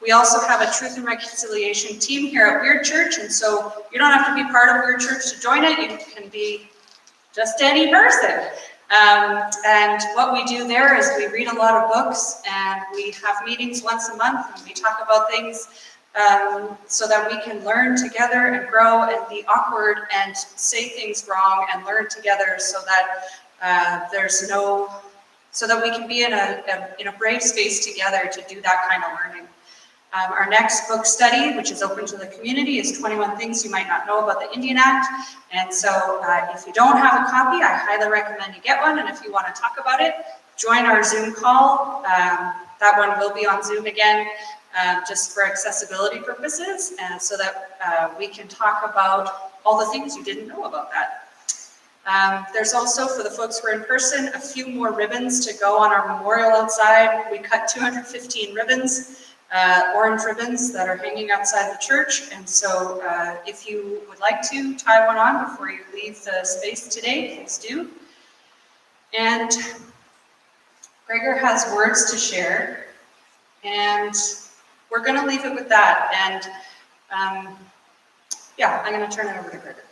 We also have a Truth and Reconciliation team here at Weird Church, and so you don't have to be part of Weird Church to join it. You can be just any person. And what we do there is we read a lot of books, and we have meetings once a month, and we talk about things so that we can learn together and grow and be awkward and say things wrong and learn together, so that so that we can be in a brave space together to do that kind of learning. Our next book study, which is open to the community, is 21 Things You Might Not Know About the Indian Act. And so if you don't have a copy, I highly recommend you get one. And if you want to talk about it, join our Zoom call. That one will be on Zoom again, just for accessibility purposes, and so that we can talk about all the things you didn't know about that. There's also, for the folks who are in person, a few more ribbons to go on our memorial outside. We cut 215 ribbons. Orange ribbons that are hanging outside the church, and so if you would like to tie one on before you leave the space today, please do. And Gregor has words to share, and we're going to leave it with that. And yeah, I'm going to turn it over to Gregor.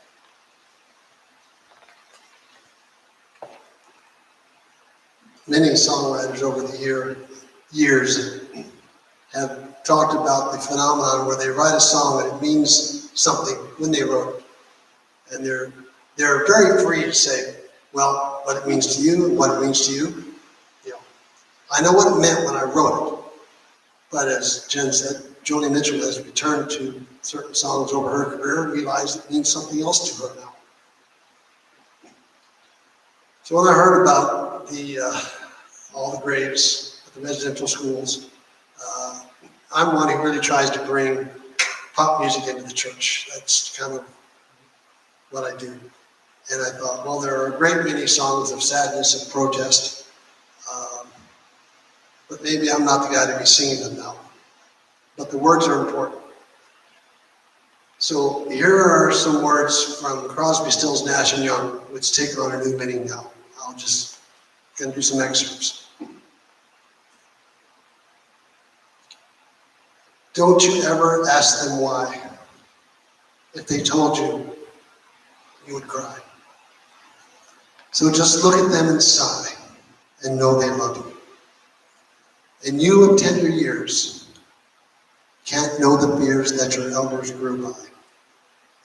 Many songwriters over the years have talked about the phenomenon where they write a song and it means something when they wrote it. And they're very free to say, well, what it means to you and what it means to you. You know, I know what it meant when I wrote it. But as Jen said, Joni Mitchell has returned to certain songs over her career and realized it means something else to her now. So when I heard about all the graves at the residential schools, I'm one who really tries to bring pop music into the church. That's kind of what I do. And I thought, well, there are a great many songs of sadness and protest, but maybe I'm not the guy to be singing them now. But the words are important. So here are some words from Crosby, Stills, Nash & Young, which take on a new meaning now. I'll just gonna do some excerpts. Don't you ever ask them why. If they told you, you would cry. So just look at them and sigh and know they love you. And you of tender years can't know the fears that your elders grew by.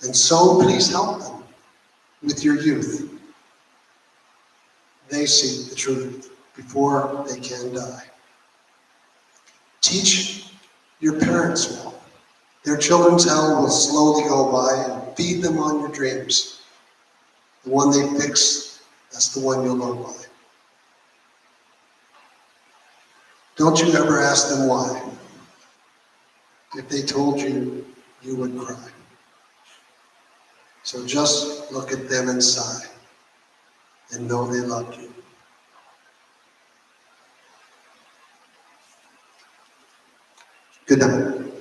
And so please help them with your youth. They seek the truth before they can die. Teach your parents well. Their children's hell will slowly go by, and feed them on your dreams. The one they fix, that's the one you'll go by. Don't you ever ask them why. If they told you, you would cry. So just look at them and sigh and know they loved you. Good night.